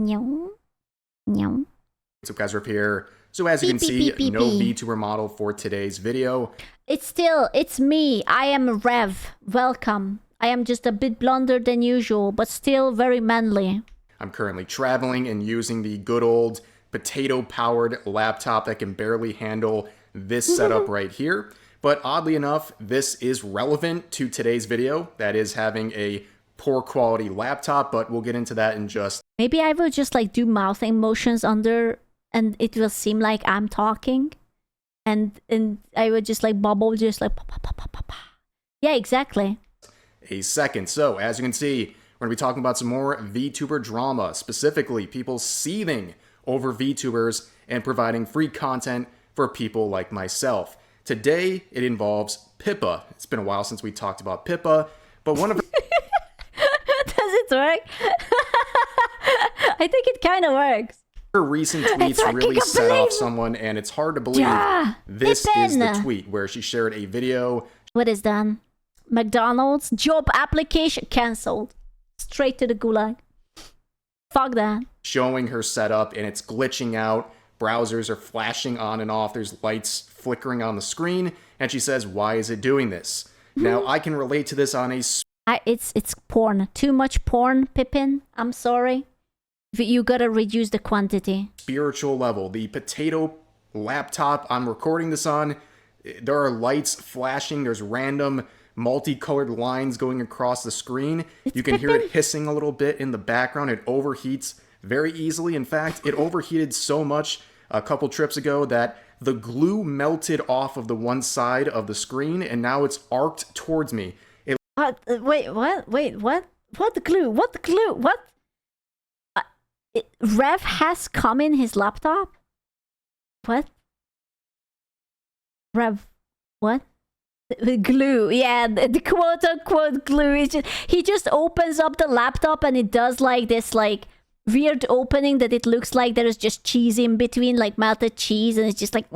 No. No. So guys, we're up here. So as you can see, no VTuber model for today's video. It's me. I am Rev. Welcome. I am just a bit blonder than usual, but still very manly. I'm currently traveling and using the good old potato-powered laptop that can barely handle this setup right here. But oddly enough, this is relevant to today's video. That is having a poor quality laptop, but we'll get into that in just... Maybe I will just like do mouthing motions under and it will seem like I'm talking. And I would just like bubble, just like... Pa, pa, pa, pa, pa, pa. Yeah, exactly. A second. So, as you can see, we're going to be talking about some more VTuber drama, specifically people seething over VTubers and providing free content for people like myself. Today, it involves Pippa. It's been a while since we talked about Pippa, but one of her... Does it work? I think it kind of works. Her recent tweets really set off someone, and it's hard to believe this is the tweet where she shared a video. What is done? McDonald's job application cancelled. Straight to the gulag. Fuck that. Showing her setup, and it's glitching out. Browsers are flashing on and off. There's lights flickering on the screen, and she says, "Why is it doing this?" Now, I can relate to this on a... It's porn. Too much porn, Pippin. I'm sorry. You gotta reduce the quantity. Spiritual level. The potato laptop I'm recording this on, there are lights flashing. There's random multicolored lines going across the screen. You can hear it hissing a little bit in the background. It overheats very easily. In fact, it overheated so much a couple trips ago that the glue melted off of the one side of the screen, and now it's arced towards me. Wait, what? Wait, what? What the glue? What the glue? What? Rev has come in his laptop? What? Rev, what? The glue, yeah, the quote-unquote glue. He just opens up the laptop and it does like this like weird opening that it looks like there's just cheese in between, like melted cheese, and it's just like...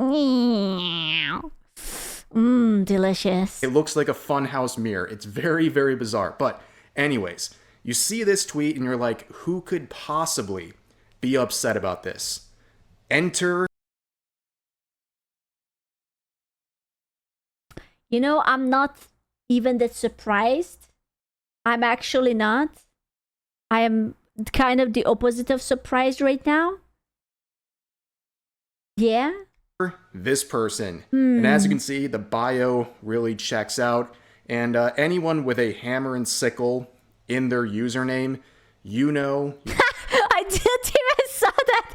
delicious. It looks like a funhouse mirror. It's very, very bizarre. But anyways, you see this tweet and you're like, who could possibly be upset about this? Enter... You know, I'm not even that surprised. I'm actually not. I am kind of the opposite of surprised right now. Yeah. This person. And as you can see, the bio really checks out. And anyone with a hammer and sickle in their username, you know... I didn't even saw that.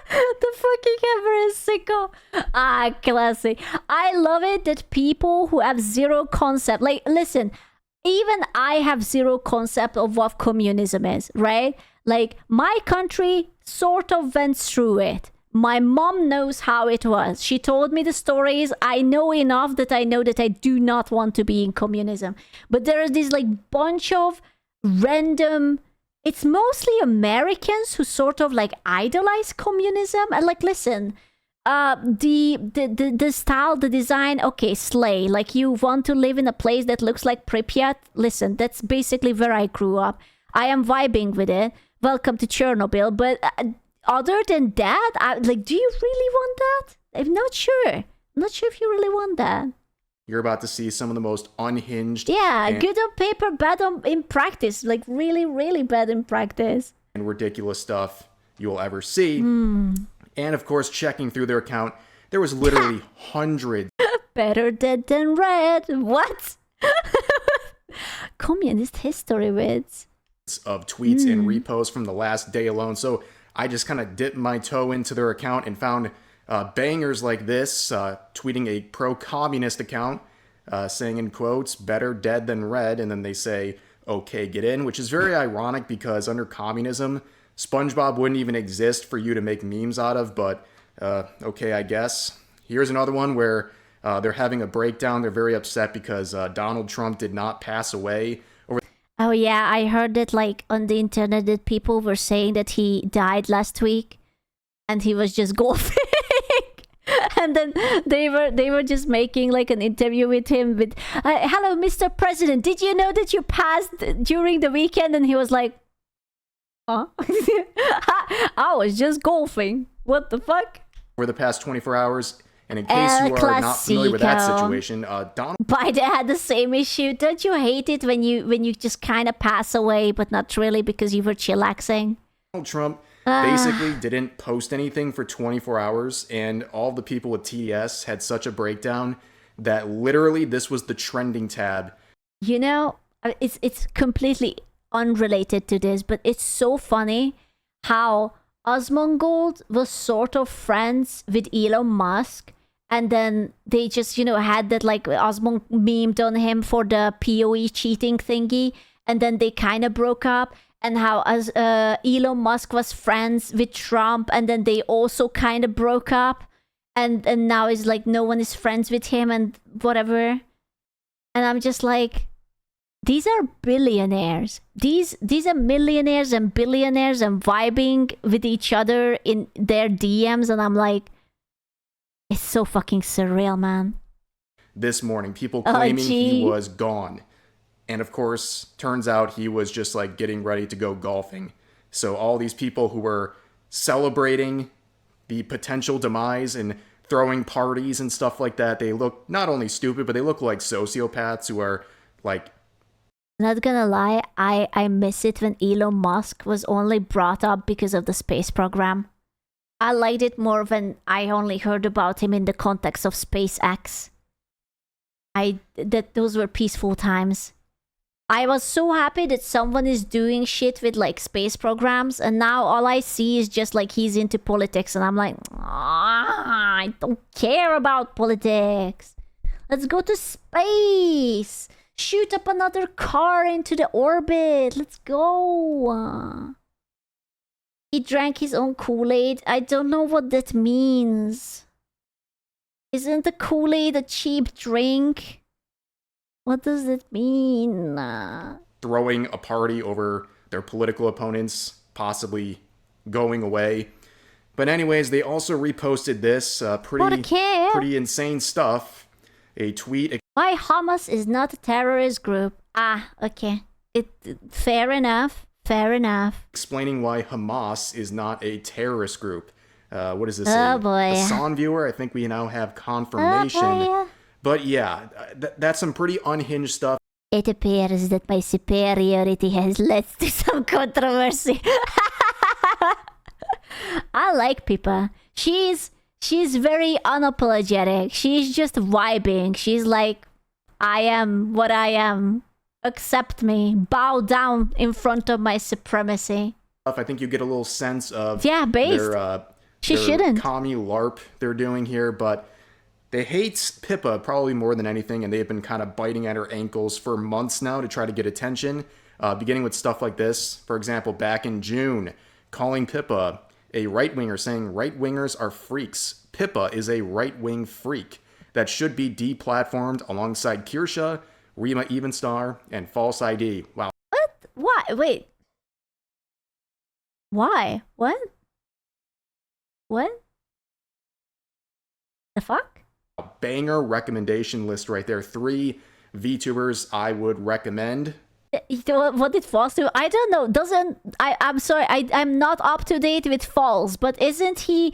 The fucking hammer and sickle. Ah, classic. I love it that people who have zero concept, like, listen, even I have zero concept of what communism is, right? Like, my country sort of went through it. My mom knows how it was. She told me the stories. I know enough that I know that I do not want to be in communism. But there are this like bunch of random... It's mostly Americans who sort of like idolize communism. And like, listen, the style, the design, okay, slay. Like, you want to live in a place that looks like Pripyat? Listen, that's basically where I grew up. I am vibing with it. Welcome to Chernobyl. But other than that, like, do you really want that? I'm not sure. I'm not sure if you really want that. You're about to see some of the most unhinged... Yeah, good on paper, bad in practice. Like, really, really bad in practice. ...and ridiculous stuff you'll ever see. And, of course, checking through their account, there was literally hundreds... Better dead than red. What? Communist history wits. ...of tweets and reposts from the last day alone. So I just kind of dipped my toe into their account and found... bangers like this, tweeting a pro-communist account, saying in quotes, "better dead than red," and then they say, "okay, get in," which is very ironic because under communism, SpongeBob wouldn't even exist for you to make memes out of, but okay, I guess. Here's another one where they're having a breakdown. They're very upset because Donald Trump did not pass away. Oh yeah, I heard that like on the internet that people were saying that he died last week and he was just golfing. And then they were just making like an interview with him with, "Hello, Mr. President, did you know that you passed during the weekend?" And he was like, Huh? I was just golfing. What the fuck? over the past 24 hours. And in case you are not familiar with that situation, Donald Biden had the same issue. Don't you hate it when you just kind of pass away, but not really because you were chillaxing? Trump basically didn't post anything for 24 hours, and all the people with TDS had such a breakdown that literally this was the trending tab. You know, it's completely unrelated to this, but it's so funny how Osmongold was sort of friends with Elon Musk, and then they just, you know, had that like Osmond memed on him for the PoE cheating thingy, and then they kind of broke up. And how as Elon Musk was friends with Trump, and then they also kind of broke up, and now it's like no one is friends with him and whatever. And I'm just like, these are billionaires. These are millionaires and billionaires and vibing with each other in their DMs, and I'm like, it's so fucking surreal, man. This morning, people claiming he was gone. And of course, turns out he was just like getting ready to go golfing. So all these people who were celebrating the potential demise and throwing parties and stuff like that, they look not only stupid, but they look like sociopaths who are like... Not gonna lie, I miss it when Elon Musk was only brought up because of the space program. I liked it more when I only heard about him in the context of SpaceX. Those were peaceful times. I was so happy that someone is doing shit with like space programs, and now all I see is just like he's into politics, and I'm like, I don't care about politics. Let's go to space. Shoot up another car into the orbit. Let's go. He drank his own Kool-Aid. I don't know what that means. Isn't the Kool-Aid a cheap drink? What does it mean? Throwing a party over their political opponents, possibly going away. But anyways, they also reposted this pretty insane stuff. A tweet. Why Hamas is not a terrorist group? Ah, okay. Fair enough. Fair enough. Explaining why Hamas is not a terrorist group. What does this say? Oh boy. A Son viewer? I think we now have confirmation. Oh boy. But yeah, that's some pretty unhinged stuff. It appears that my superiority has led to some controversy. I like Pippa. She's very unapologetic. She's just vibing. She's like, I am what I am. Accept me. Bow down in front of my supremacy. I think you get a little sense of their commie LARP they're doing here, but they hate Pippa probably more than anything, and they've been kind of biting at her ankles for months now to try to get attention, beginning with stuff like this. For example, back in June, calling Pippa a right-winger, saying right-wingers are freaks. Pippa is a right-wing freak that should be deplatformed alongside Kirsha, Rima Evenstar, and False ID. Wow. What? Why? Wait. Why? What? What? The fuck? Banger recommendation list right there. 3 VTubers I would recommend. What did False do? I don't know. I'm sorry. I'm not up to date with False, but isn't he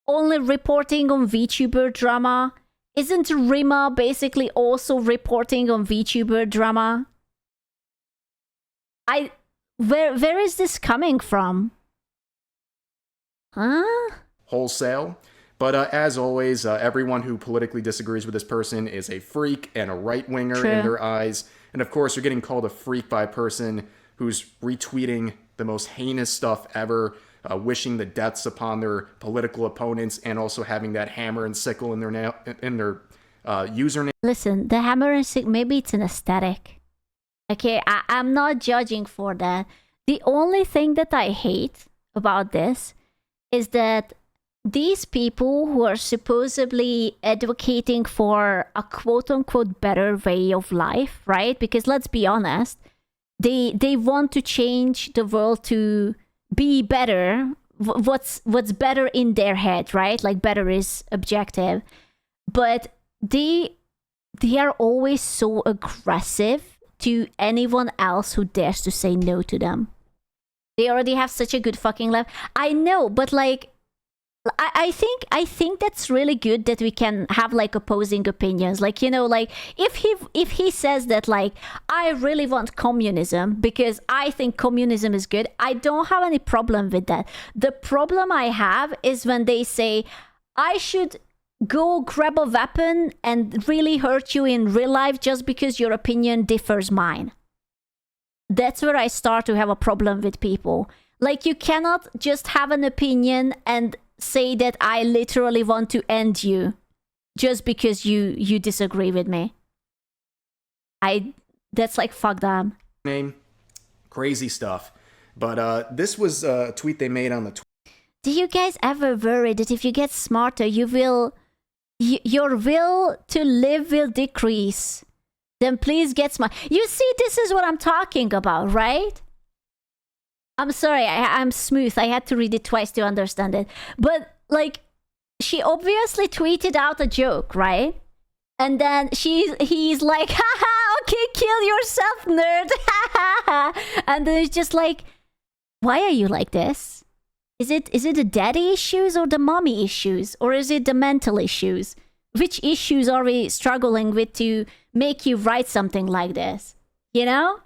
only reporting on VTuber drama? Isn't Rima basically also reporting on VTuber drama? Where is this coming from? Huh? Wholesale. But as always, everyone who politically disagrees with this person is a freak and a right-winger in their eyes. And of course, you're getting called a freak by a person who's retweeting the most heinous stuff ever, wishing the deaths upon their political opponents, and also having that hammer and sickle in their username. Listen, the hammer and sickle, maybe it's an aesthetic. Okay, I'm not judging for that. The only thing that I hate about this is that these people who are supposedly advocating for a quote-unquote better way of life, right? Because let's be honest, they want to change the world to be better. What's better in their head, right? Like better is objective. But they are always so aggressive to anyone else who dares to say no to them. They already have such a good fucking life. I know, but like, I think that's really good that we can have like opposing opinions. Like, you know, like if he says that like I really want communism because I think communism is good, I don't have any problem with that. The problem I have is when they say I should go grab a weapon and really hurt you in real life just because your opinion differs mine. That's where I start to have a problem with people. Like, you cannot just have an opinion and say that I literally want to end you just because you disagree with me. That's like, fuck them. Name, crazy stuff. But this was a tweet they made on the Do you guys ever worry that if you get smarter, your will to live will decrease? Then please get smart. You see, this is what I'm talking about, right? I'm sorry, I'm smooth. I had to read it twice to understand it. But, like, she obviously tweeted out a joke, right? And then he's like, haha, okay, kill yourself, nerd. And then it's just like, why are you like this? Is it the daddy issues or the mommy issues? Or is it the mental issues? Which issues are we struggling with to make you write something like this? You know?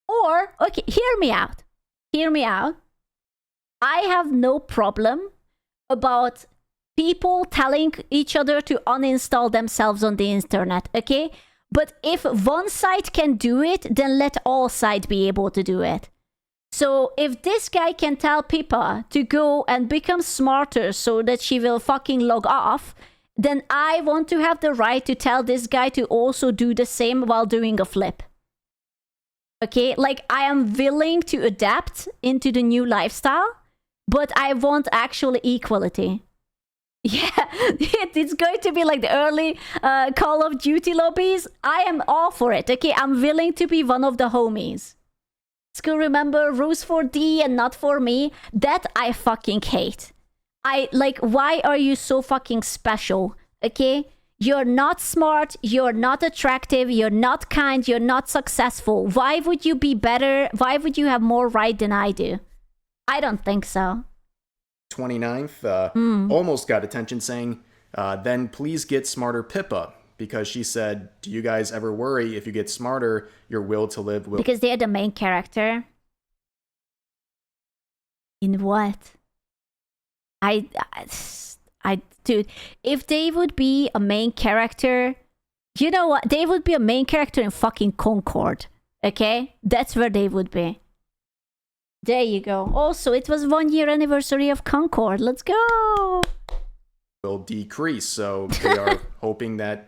Or, okay, hear me out. Hear me out. I have no problem about people telling each other to uninstall themselves on the internet, okay? But if one side can do it, then let all sides be able to do it. So if this guy can tell Pippa to go and become smarter so that she will fucking log off, then I want to have the right to tell this guy to also do the same while doing a flip. Okay, like I am willing to adapt into the new lifestyle, but I want actual equality. Yeah, it's going to be like the early Call of Duty lobbies. I am all for it. Okay, I'm willing to be one of the homies. School, remember rules for D and not for me? That I fucking hate. Why are you so fucking special? Okay? You're not smart, you're not attractive, you're not kind, you're not successful. Why would you be better? Why would you have more right than I do? I don't think so. 29th, almost got attention saying, then please get smarter Pippa. Because she said, do you guys ever worry if you get smarter, your will to live will... Because they're the main character. In what? Dude, if they would be a main character, you know what? They would be a main character in fucking Concord. Okay? That's where they would be. There you go. Also, it was 1 year anniversary of Concord. Let's go! Will decrease, so they are hoping that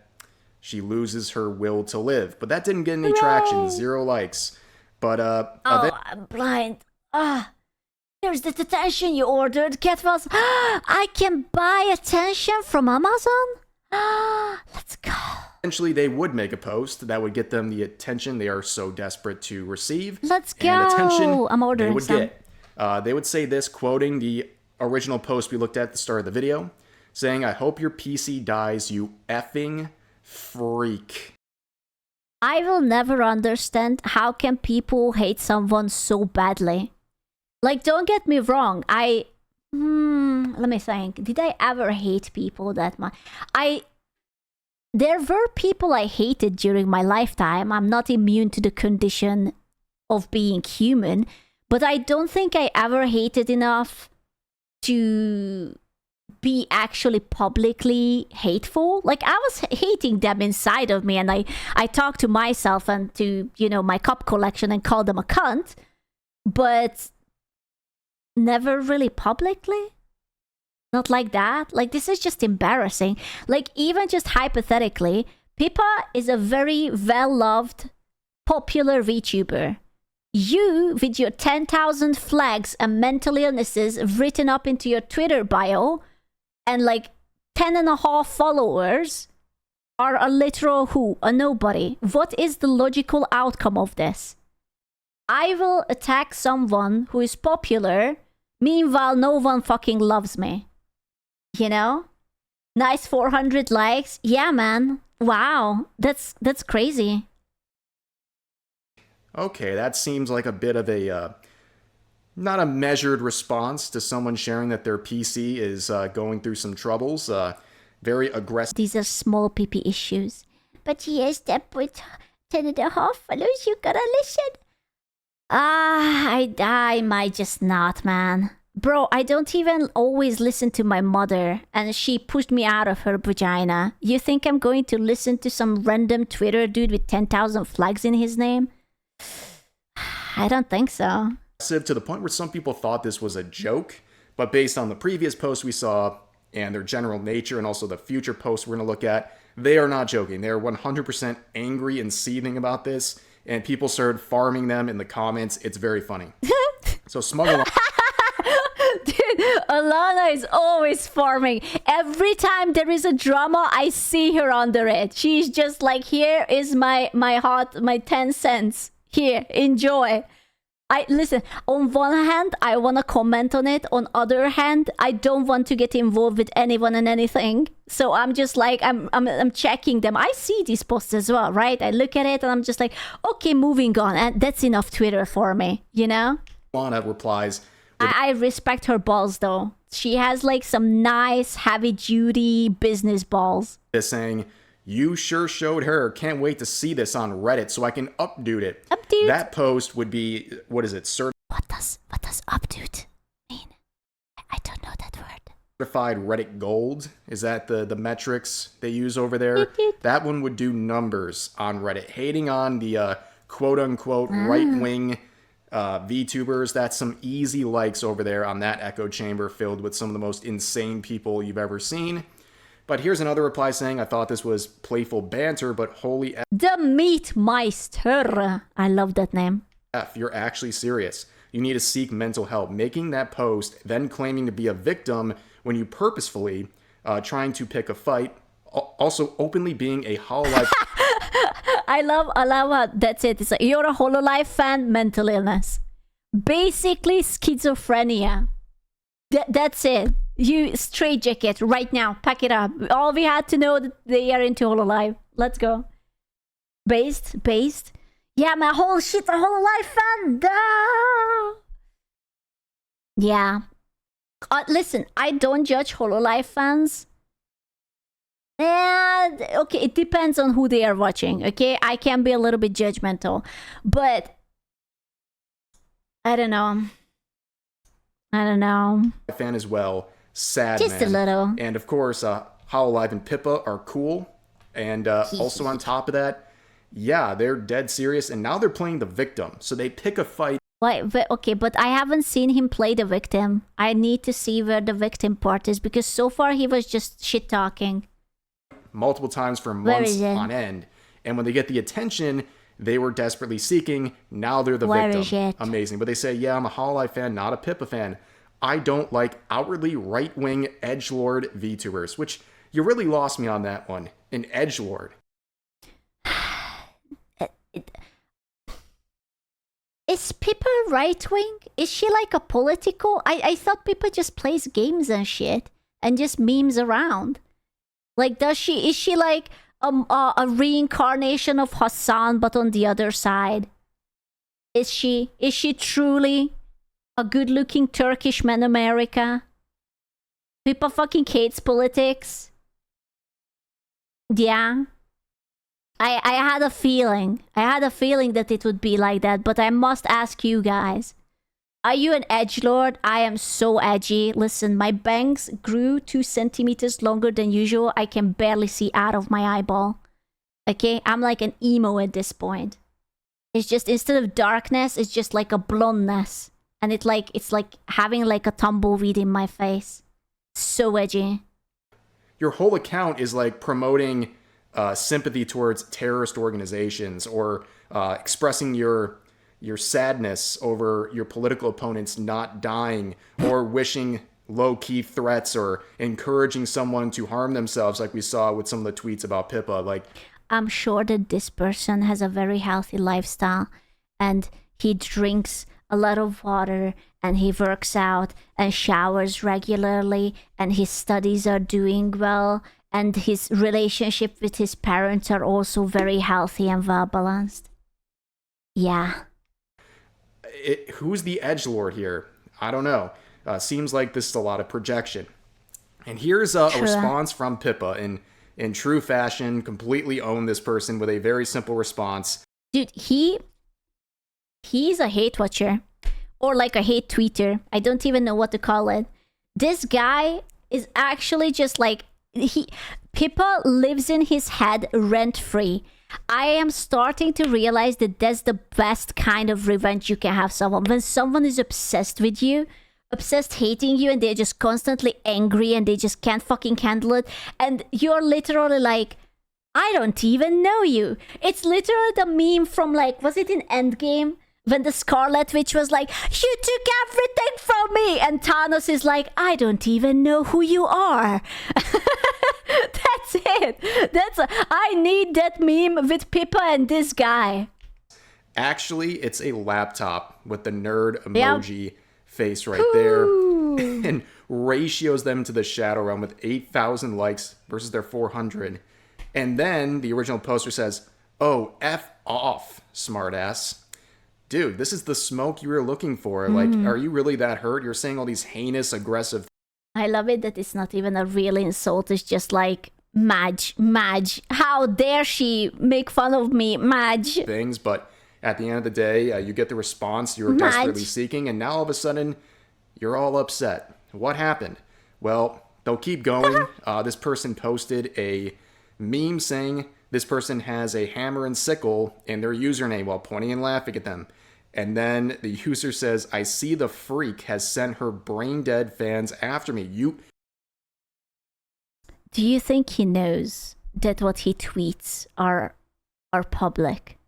she loses her will to live. But that didn't get any traction. 0 likes. But, I'm blind. Here's the attention you ordered. Catwells. I can buy attention from Amazon? Let's go. Eventually, they would make a post that would get them the attention they are so desperate to receive. Let's go. And attention I'm ordering they would some. get. They would say this, quoting the original post we looked at the start of the video, saying, I hope your PC dies, you effing freak. I will never understand how can people hate someone so badly. Like, don't get me wrong. Let me think. Did I ever hate people that much? There were people I hated during my lifetime. I'm not immune to the condition of being human, but I don't think I ever hated enough to be actually publicly hateful. Like, I was hating them inside of me, and I talked to myself and to, my cup collection and called them a cunt, but never really publicly. Not like that. Like, this is just embarrassing. Like, even just hypothetically, Pippa is a very well-loved, popular VTuber. You, with your 10,000 flags and mental illnesses written up into your Twitter bio, and like 10.5 followers, are a literal who? A nobody. What is the logical outcome of this? I will attack someone who is popular, meanwhile no one fucking loves me. You know? Nice 400 likes. Yeah, man. Wow. That's crazy. Okay, that seems like a bit of a not a measured response to someone sharing that their PC is going through some troubles. Very aggressive. These are small PP issues. But yes, that with 10.5 follows, you gotta listen. I might just not, man. Bro, I don't even always listen to my mother, and she pushed me out of her vagina. You think I'm going to listen to some random Twitter dude with 10,000 flags in his name? I don't think so. To the point where some people thought this was a joke, but based on the previous posts we saw and their general nature and also the future posts we're going to look at, they are not joking. They're 100% angry and seething about this, and people started farming them in the comments. It's very funny. So Smuggle... Dude, Alana is always farming. Every time there is a drama, I see her under it. She's just like, here is my 10 cents. Here, enjoy. Listen, on one hand, I want to comment on it. On other hand, I don't want to get involved with anyone and anything. So I'm just like, I'm checking them. I see these posts as well, right? I look at it and I'm just like, okay, moving on. And that's enough Twitter for me, you know? Alana replies... I respect her balls, though. She has, like, some nice, heavy-duty business balls. Saying, you sure showed her. Can't wait to see this on Reddit so I can update it. Update? That post would be, what is it? What does update mean? I don't know that word. Certified Reddit Gold. Is that the metrics they use over there? That one would do numbers on Reddit. Hating on the quote-unquote right-wing... VTubers, that's some easy likes over there on that echo chamber filled with some of the most insane people you've ever seen. But here's another reply saying, I thought this was playful banter, but holy The Meatmeister. I love that name. F, you're actually serious. You need to seek mental help. Making that post, then claiming to be a victim when you purposefully trying to pick a fight, also openly being a Hololive... I love how that's it. It's like, you're a Hololive fan, mental illness. Basically, schizophrenia. That's it. You straitjacket right now. Pack it up. All we had to know that they are into Hololive. Let's go. Based. Yeah, my whole shit, a Hololive fan. Duh. Yeah. Listen, I don't judge Hololive fans. And okay, it depends on who they are watching. Okay, I can be a little bit judgmental, but I don't know. Fan as well. Sad, just man. a little. And of course, Hololive and Pippa are cool. And also on top of that, yeah, they're dead serious. And now they're playing the victim. So they pick a fight. Wait, okay, but I haven't seen him play the victim. I need to see where the victim part is, because so far he was just shit talking. Multiple times for months on end. And when they get the attention they were desperately seeking, now they're the victim. Amazing. But they say, yeah, I'm a Hololive fan, not a Pippa fan. I don't like outwardly right-wing edgelord VTubers, which you really lost me on that one. An edgelord. Is Pippa right-wing? Is she like a political? I thought Pippa just plays games and shit and just memes around. Like, is she like a reincarnation of Hassan, but on the other side? Is she truly a good-looking Turkish man America? Pippa fucking hates politics. Yeah. I had a feeling. That it would be like that, but I must ask you guys. Are you an edgelord? I am so edgy. Listen, my bangs grew 2 centimeters longer than usual. I can barely see out of my eyeball. Okay? I'm like an emo at this point. It's just, instead of darkness, it's just like a blondness. And it's like having like a tumbleweed in my face. So edgy. Your whole account is like promoting sympathy towards terrorist organizations, or expressing your sadness over your political opponents not dying, or wishing low-key threats, or encouraging someone to harm themselves, like we saw with some of the tweets about Pippa. Like, I'm sure that this person has a very healthy lifestyle, and he drinks a lot of water, and he works out and showers regularly, and his studies are doing well, and his relationship with his parents are also very healthy and well balanced. Yeah. who's the edgelord here? I don't know. Seems like this is a lot of projection. And here's a response from Pippa in true fashion, completely owned this person with a very simple response. Dude, he's a hate watcher. Or like a hate tweeter. I don't even know what to call it. This guy is actually just like... Pippa lives in his head rent-free. I am starting to realize that that's the best kind of revenge you can have someone. When someone is obsessed with you, obsessed hating you, and they're just constantly angry and they just can't fucking handle it. And you're literally like, I don't even know you. It's literally the meme from like, was it in Endgame? When the Scarlet Witch was like, you took everything from me. And Thanos is like, I don't even know who you are. That's it. I need that meme with Pippa and this guy. Actually, it's a laptop with the nerd emoji face right there. And ratios them to the Shadow Realm with 8,000 likes versus their 400. And then the original poster says, oh, F off, smartass. Dude, this is the smoke you were looking for. Like, are you really that hurt? You're saying all these heinous, aggressive... I love it that it's not even a real insult. It's just like, Madge. How dare she make fun of me, Madge? ...things, but at the end of the day, you get the response you were desperately seeking, and now all of a sudden, you're all upset. What happened? Well, they'll keep going. This person posted a meme saying this person has a hammer and sickle in their username while pointing and laughing at them. And then the user says, I see the freak has sent her brain-dead fans after me. Do you think he knows that what he tweets are public?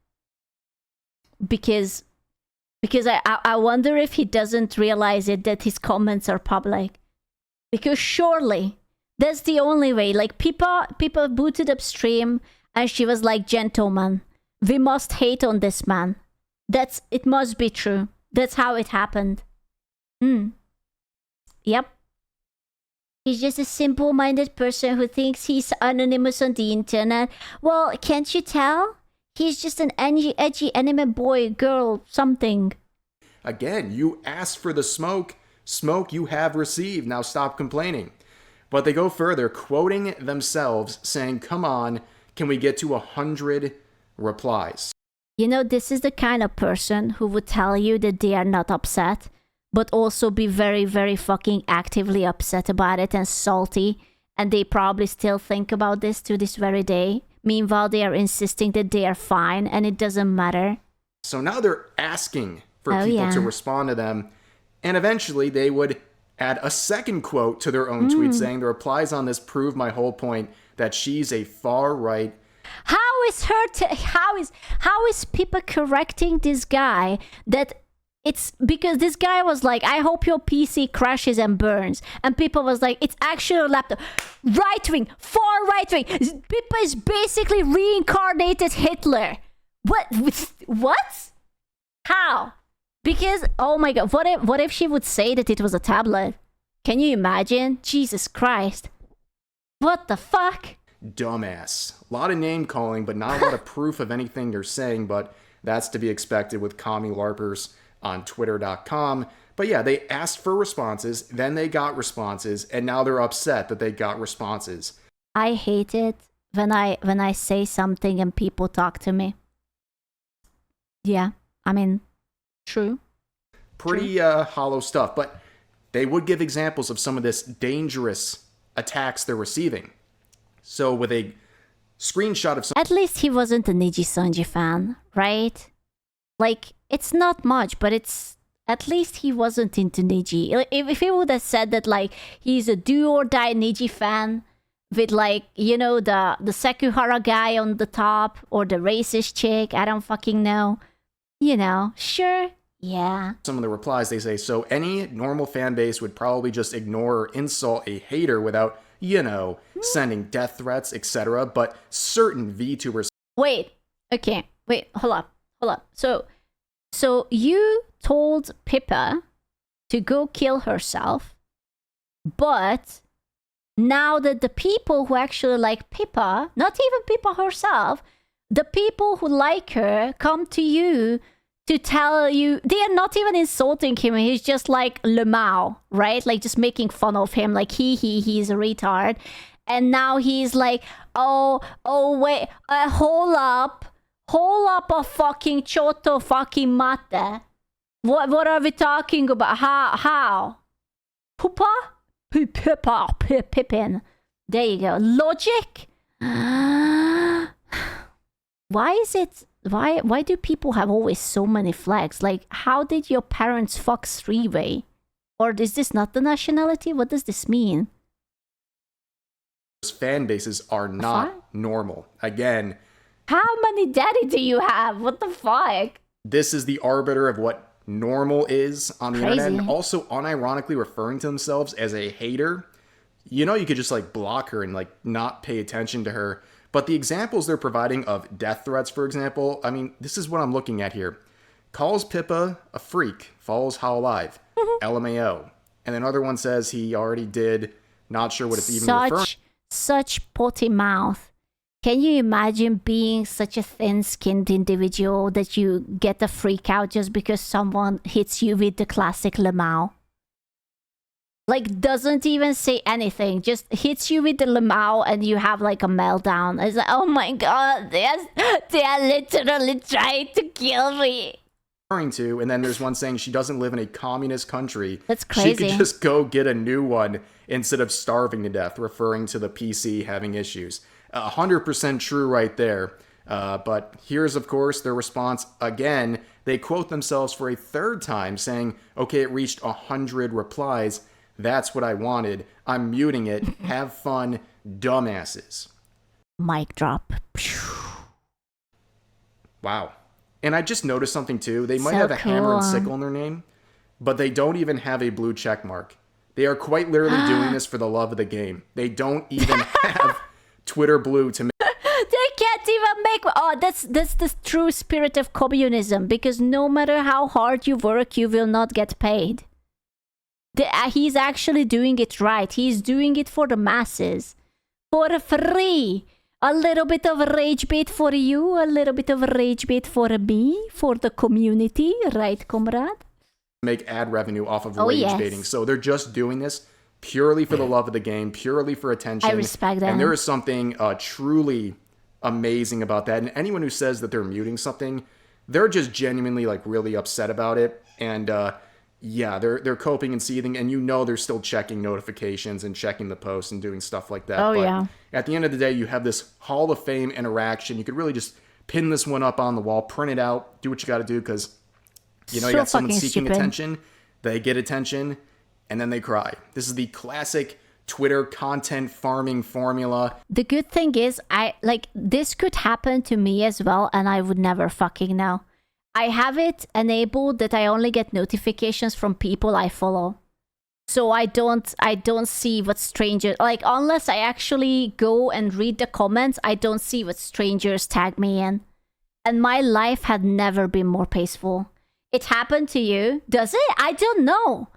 Because I wonder if he doesn't realize it, that his comments are public. Because surely, that's the only way. Like, Pippa booted up stream, and she was like, gentlemen, we must hate on this man. It must be true. That's how it happened. Yep. He's just a simple-minded person who thinks he's anonymous on the internet. Well, can't you tell? He's just an edgy anime boy, girl, something. Again, you asked for the smoke. Smoke you have received. Now stop complaining. But they go further, quoting themselves, saying, come on, can we get to 100 replies? You know, this is the kind of person who would tell you that they are not upset, but also be very, very fucking actively upset about it and salty. And they probably still think about this to this very day. Meanwhile, they are insisting that they are fine and it doesn't matter. So now they're asking for people to respond to them. And eventually they would add a second quote to their own tweet saying, the replies on this prove my whole point that she's a far-right. How is Pippa correcting this guy that it's because this guy was like, I hope your PC crashes and burns. And Pippa was like, it's actually a laptop. Right-wing, far right-wing. Pippa is basically reincarnated Hitler. What? How? Because, oh my god, what if she would say that it was a tablet? Can you imagine? Jesus Christ. What the fuck? Dumbass. A lot of name calling, but not a lot of proof of anything you're saying, but that's to be expected with commie LARPers on Twitter.com. But yeah, they asked for responses, then they got responses, and now they're upset that they got responses. I hate it when I say something and people talk to me. Yeah, I mean, true. Pretty hollow stuff, but they would give examples of some of this dangerous attacks they're receiving. So with a screenshot of some... At least he wasn't a Niji Sanji fan, right? Like, it's not much, but it's... At least he wasn't into Niji. If he would have said that, like, he's a do-or-die Niji fan with, like, you know, the Sekuhara guy on the top or the racist chick, I don't fucking know. You know, sure, yeah. Some of the replies, they say, so any normal fan base would probably just ignore or insult a hater without... you know, sending death threats, etc. But certain VTubers... Wait, hold up. So you told Pippa to go kill herself, but now that the people who actually like Pippa, not even Pippa herself, the people who like her come to you to tell you they are not even insulting him. He's just like Lemao, right? Like just making fun of him, like he's a retard. And now he's like, oh wait, hold up a fucking choto fucking mate. What are we talking about? How? Pippa? Pippin. There you go. Logic? Why do people have always so many flags? Like, how did your parents fuck three-way? Or is this not the nationality? What does this mean? Fan bases are not normal. Again, how many daddy do you have? What the fuck? This is the arbiter of what normal is on the internet, and also unironically referring to themselves as a hater. You know, you could just like block her and like not pay attention to her. But the examples they're providing of death threats, for example, I mean, this is what I'm looking at here. Calls Pippa a freak, follows How Alive, LMAO. And another one says he already did, not sure what it's even referring. Such potty mouth. Can you imagine being such a thin-skinned individual that you get a freak out just because someone hits you with the classic Lemao? Like, doesn't even say anything, just hits you with the Lemao and you have like a meltdown. It's like, oh my god, they are literally trying to kill me. To, and then there's one saying she doesn't live in a communist country. That's crazy. She could just go get a new one instead of starving to death, referring to the PC having issues. 100% true right there. But here's, of course, their response. Again, they quote themselves for a third time saying, okay, it reached 100 replies. That's what I wanted. I'm muting it. Have fun, dumbasses. Mic drop. Wow. And I just noticed something too. They might have a hammer and sickle in their name, but they don't even have a blue check mark. They are quite literally doing this for the love of the game. They don't even have Twitter blue to make. They can't even make. Oh, that's the true spirit of communism. Because no matter how hard you work, you will not get paid. He's actually doing it right. He's doing it for the masses, for free. A little bit of a rage bait for you, a little bit of a rage bait for me, for the community, right, comrade? Make ad revenue off of rage baiting. So they're just doing this purely for the love of the game, purely for attention. I respect that. And there is something truly amazing about that. And anyone who says that they're muting something, they're just genuinely like really upset about it. And yeah, they're coping and seething, and you know they're still checking notifications and checking the posts and doing stuff like that. Oh, but yeah. At the end of the day, you have this Hall of Fame interaction. You could really just pin this one up on the wall, print it out, do what you got to do, because you know you got someone seeking attention, they get attention, and then they cry. This is the classic Twitter content farming formula. The good thing is, this could happen to me as well, and I would never fucking know. I have it enabled that I only get notifications from people I follow. So I don't see what strangers, like, unless I actually go and read the comments, I don't see what strangers tag me in. And my life had never been more peaceful. It happened to you? Does it? I don't know.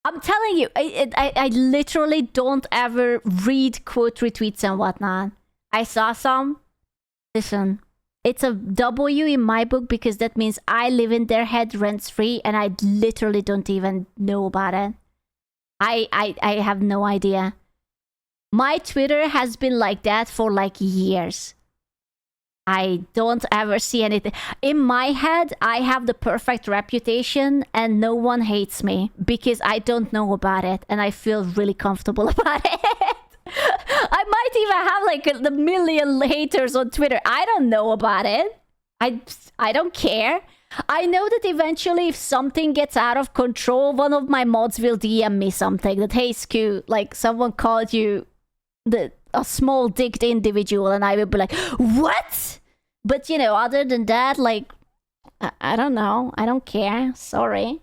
I'm telling you, I literally don't ever read quote retweets and whatnot. I saw some. Listen. It's a W in my book because that means I live in their head rent-free and I literally don't even know about it. I have no idea. My Twitter has been like that for like years. I don't ever see anything. In my head, I have the perfect reputation and no one hates me because I don't know about it and I feel really comfortable about it. I might even have like the million haters on Twitter. I don't know about it. I don't care. I know that eventually if something gets out of control, one of my mods will DM me something that, hey, Skew, like someone called you a small dicked individual, and I will be like, what? But you know, other than that, like, I don't know. I don't care. Sorry.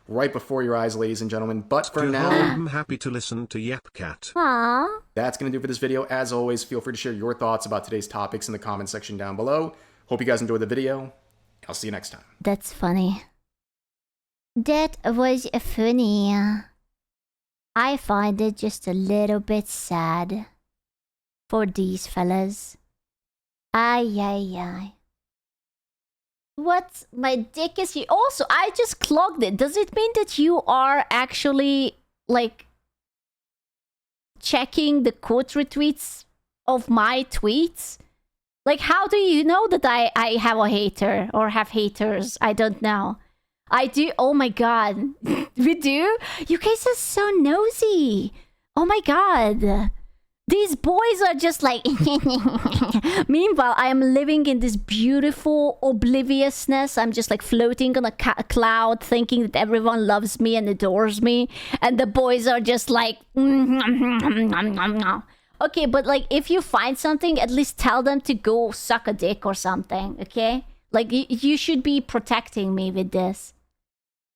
Right before your eyes, ladies and gentlemen. But for now, I'm happy to listen to Yapcat. Aww. That's going to do it for this video. As always, feel free to share your thoughts about today's topics in the comment section down below. Hope you guys enjoyed the video. I'll see you next time. That's funny. That was funny. I find it just a little bit sad for these fellas. Ay, ay, ay. What? My dick is here. Also, I just clogged it. Does it mean that you are actually, like, checking the quote retweets of my tweets? Like, how do you know that I have a hater or have haters? I don't know. I do. Oh my god. We do? You guys are so nosy. Oh my god. These boys are just like... Meanwhile, I am living in this beautiful obliviousness. I'm just like floating on a cloud, thinking that everyone loves me and adores me. And the boys are just like... Okay, but like, if you find something, at least tell them to go suck a dick or something, okay? Like, you should be protecting me with this.